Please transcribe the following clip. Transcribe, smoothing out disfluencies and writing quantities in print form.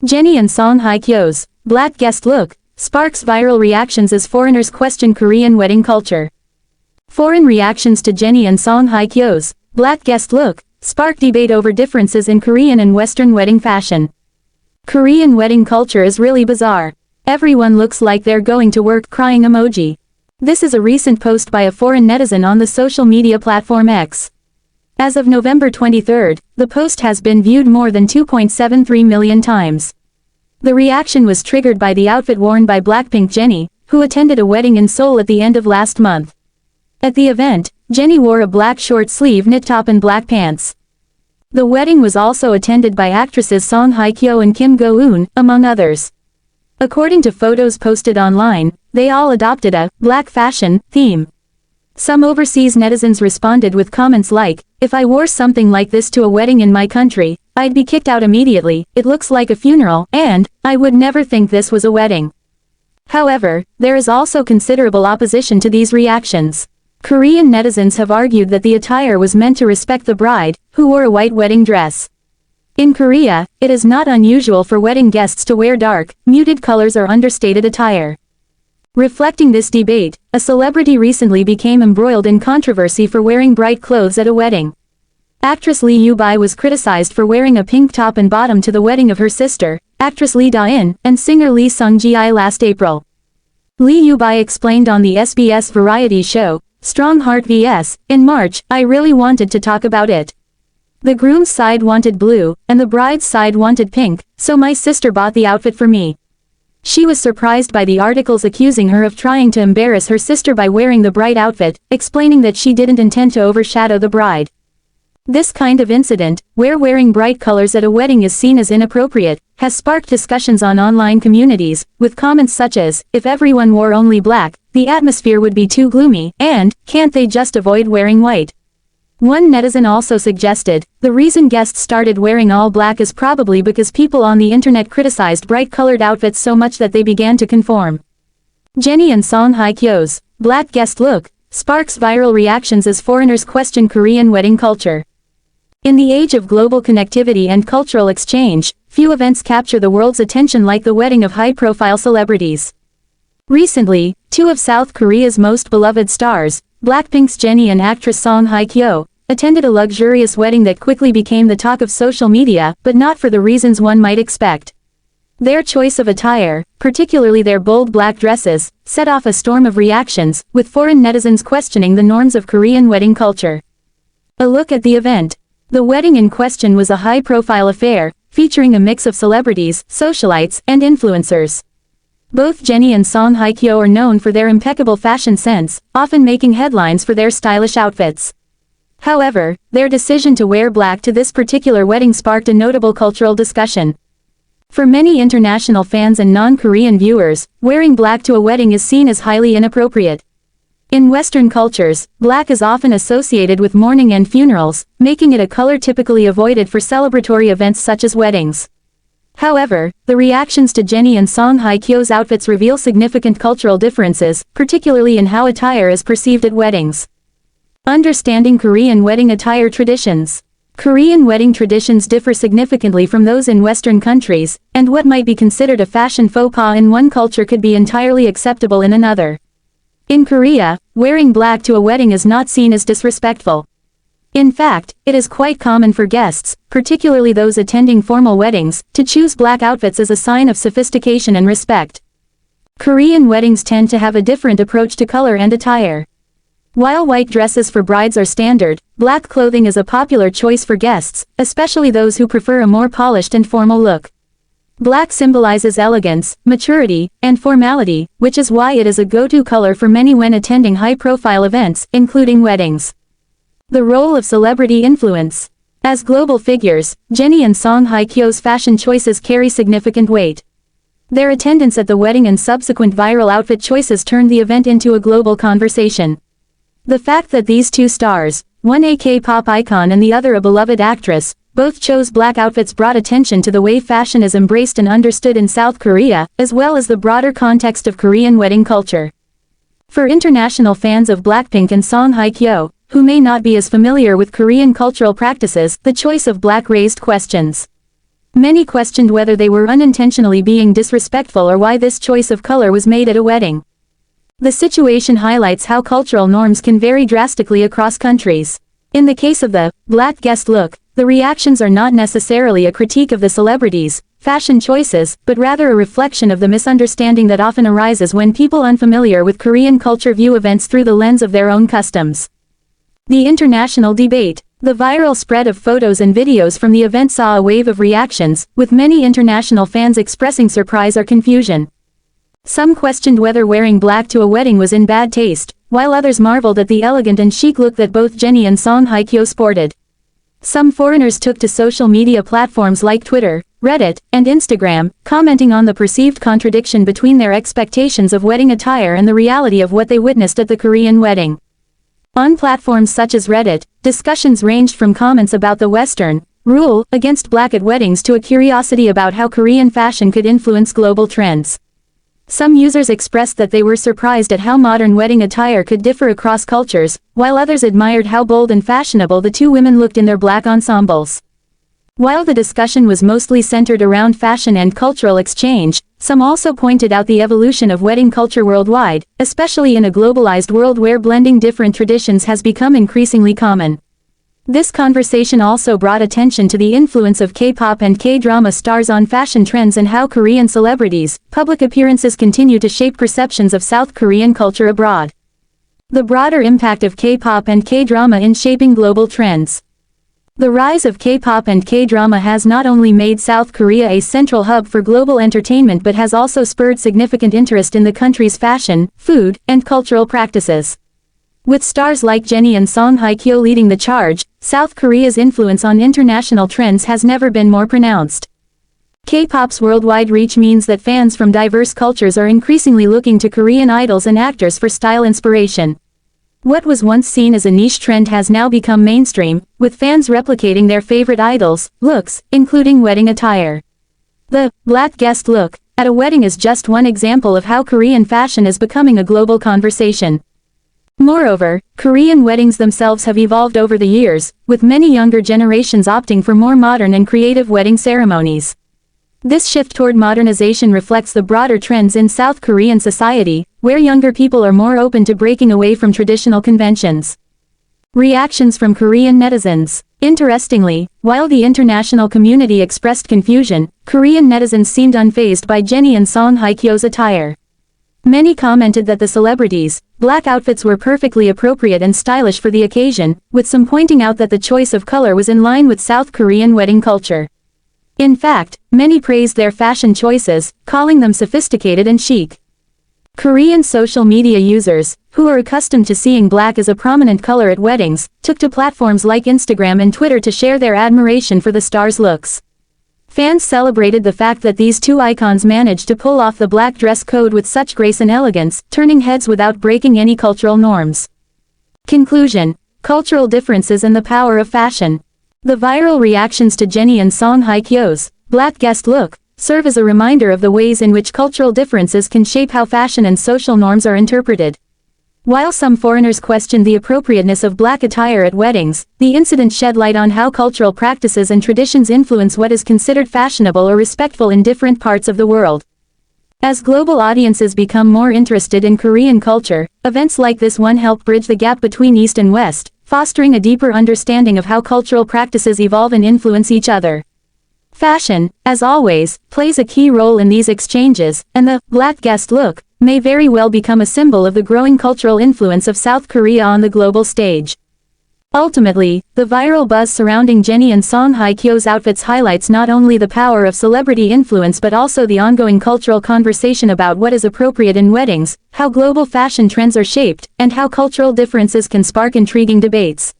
Jennie and Song Hye-kyo's black guest look sparks viral reactions as foreigners question Korean wedding culture. Foreign reactions to Jennie and Song Hye-kyo's black guest look spark debate over differences in Korean and Western wedding fashion. Korean wedding culture is really bizarre. Everyone looks like they're going to work crying emoji. This is a recent post by a foreign netizen on the social media platform X. As of November 23, the post has been viewed more than 2.73 million times. The reaction was triggered by the outfit worn by Blackpink Jennie, who attended a wedding in Seoul at the end of last month. At the event, Jennie wore a black short-sleeve knit top and black pants. The wedding was also attended by actresses Song Hye-kyo and Kim Go-eun, among others. According to photos posted online, they all adopted a black fashion theme. Some overseas netizens responded with comments like, "If I wore something like this to a wedding in my country, I'd be kicked out immediately, it looks like a funeral, and I would never think this was a wedding." However, there is also considerable opposition to these reactions. Korean netizens have argued that the attire was meant to respect the bride, who wore a white wedding dress. In Korea, it is not unusual for wedding guests to wear dark, muted colors or understated attire. Reflecting this debate, a celebrity recently became embroiled in controversy for wearing bright clothes at a wedding. Actress Lee Yoo-bi was criticized for wearing a pink top and bottom to the wedding of her sister, actress Lee Da-in, and singer Lee Sung-ji last April. Lee Yoo-bi explained on the SBS variety show, Strong Heart vs. In March, "I really wanted to talk about it. The groom's side wanted blue, and the bride's side wanted pink, so my sister bought the outfit for me." She was surprised by the articles accusing her of trying to embarrass her sister by wearing the bright outfit, explaining that she didn't intend to overshadow the bride. This kind of incident, where wearing bright colors at a wedding is seen as inappropriate, has sparked discussions on online communities, with comments such as, "If everyone wore only black, the atmosphere would be too gloomy," and, "Can't they just avoid wearing white?" One netizen also suggested, the reason guests started wearing all black is probably because people on the internet criticized bright-colored outfits so much that they began to conform. Jennie and Song Hye-kyo's black guest look sparks viral reactions as foreigners question Korean wedding culture. In the age of global connectivity and cultural exchange, few events capture the world's attention like the wedding of high-profile celebrities. Recently, two of South Korea's most beloved stars, Blackpink's Jennie and actress Song Hye-kyo, attended a luxurious wedding that quickly became the talk of social media, but not for the reasons one might expect. Their choice of attire, particularly their bold black dresses, set off a storm of reactions, with foreign netizens questioning the norms of Korean wedding culture. A look at the event. The wedding in question was a high-profile affair, featuring a mix of celebrities, socialites, and influencers. Both Jennie and Song Hye-kyo are known for their impeccable fashion sense, often making headlines for their stylish outfits. However, their decision to wear black to this particular wedding sparked a notable cultural discussion. For many international fans and non-Korean viewers, wearing black to a wedding is seen as highly inappropriate. In Western cultures, black is often associated with mourning and funerals, making it a color typically avoided for celebratory events such as weddings. However, the reactions to Jennie and Song Hye-kyo's outfits reveal significant cultural differences, particularly in how attire is perceived at weddings. Understanding Korean wedding attire traditions. Korean wedding traditions differ significantly from those in Western countries, and what might be considered a fashion faux pas in one culture could be entirely acceptable in another. In Korea, wearing black to a wedding is not seen as disrespectful. In fact, it is quite common for guests, particularly those attending formal weddings, to choose black outfits as a sign of sophistication and respect. Korean weddings tend to have a different approach to color and attire. While white dresses for brides are standard, black clothing is a popular choice for guests, especially those who prefer a more polished and formal look. Black symbolizes elegance, maturity, and formality, which is why it is a go-to color for many when attending high-profile events, including weddings. The role of celebrity influence. As global figures, Jennie and Song Hye-kyo's fashion choices carry significant weight. Their attendance at the wedding and subsequent viral outfit choices turned the event into a global conversation. The fact that these two stars, one a K-pop icon and the other a beloved actress, both chose black outfits brought attention to the way fashion is embraced and understood in South Korea, as well as the broader context of Korean wedding culture. For international fans of Blackpink and Song Hye-kyo, who may not be as familiar with Korean cultural practices, the choice of black raised questions. Many questioned whether they were unintentionally being disrespectful or why this choice of color was made at a wedding. The situation highlights how cultural norms can vary drastically across countries. In the case of the black guest look, the reactions are not necessarily a critique of the celebrities' fashion choices, but rather a reflection of the misunderstanding that often arises when people unfamiliar with Korean culture view events through the lens of their own customs. The international debate. The viral spread of photos and videos from the event saw a wave of reactions, with many international fans expressing surprise or confusion. Some questioned whether wearing black to a wedding was in bad taste, while others marveled at the elegant and chic look that both Jennie and Song Hye-kyo sported. Some foreigners took to social media platforms like Twitter, Reddit, and Instagram, commenting on the perceived contradiction between their expectations of wedding attire and the reality of what they witnessed at the Korean wedding. On platforms such as Reddit, discussions ranged from comments about the Western rule against black at weddings to a curiosity about how Korean fashion could influence global trends. Some users expressed that they were surprised at how modern wedding attire could differ across cultures, while others admired how bold and fashionable the two women looked in their black ensembles. While the discussion was mostly centered around fashion and cultural exchange, some also pointed out the evolution of wedding culture worldwide, especially in a globalized world where blending different traditions has become increasingly common. This conversation also brought attention to the influence of K-pop and K-drama stars on fashion trends and how Korean celebrities' public appearances continue to shape perceptions of South Korean culture abroad. The broader impact of K-pop and K-drama in shaping global trends. The rise of K-pop and K-drama has not only made South Korea a central hub for global entertainment but has also spurred significant interest in the country's fashion, food, and cultural practices. With stars like Jennie and Song Hye-kyo leading the charge, South Korea's influence on international trends has never been more pronounced. K-pop's worldwide reach means that fans from diverse cultures are increasingly looking to Korean idols and actors for style inspiration. What was once seen as a niche trend has now become mainstream, with fans replicating their favorite idols' looks, including wedding attire. The black guest look at a wedding is just one example of how Korean fashion is becoming a global conversation. Moreover, Korean weddings themselves have evolved over the years, with many younger generations opting for more modern and creative wedding ceremonies. This shift toward modernization reflects the broader trends in South Korean society, where younger people are more open to breaking away from traditional conventions. Reactions from Korean netizens. Interestingly, while the international community expressed confusion, Korean netizens seemed unfazed by Jennie and Song Hye-kyo's attire. Many commented that the celebrities' black outfits were perfectly appropriate and stylish for the occasion, with some pointing out that the choice of color was in line with South Korean wedding culture. In fact, many praised their fashion choices, calling them sophisticated and chic. Korean social media users, who are accustomed to seeing black as a prominent color at weddings, took to platforms like Instagram and Twitter to share their admiration for the stars' looks. Fans celebrated the fact that these two icons managed to pull off the black dress code with such grace and elegance, turning heads without breaking any cultural norms. Conclusion: cultural differences and the power of fashion. The viral reactions to Jennie and Song Hye-kyo's black guest look serve as a reminder of the ways in which cultural differences can shape how fashion and social norms are interpreted. While some foreigners questioned the appropriateness of black attire at weddings, the incident shed light on how cultural practices and traditions influence what is considered fashionable or respectful in different parts of the world. As global audiences become more interested in Korean culture, events like this one help bridge the gap between East and West, fostering a deeper understanding of how cultural practices evolve and influence each other. Fashion, as always, plays a key role in these exchanges, and the black guest look may very well become a symbol of the growing cultural influence of South Korea on the global stage. Ultimately, the viral buzz surrounding Jennie and Song Hye-kyo's outfits highlights not only the power of celebrity influence but also the ongoing cultural conversation about what is appropriate in weddings, how global fashion trends are shaped, and how cultural differences can spark intriguing debates.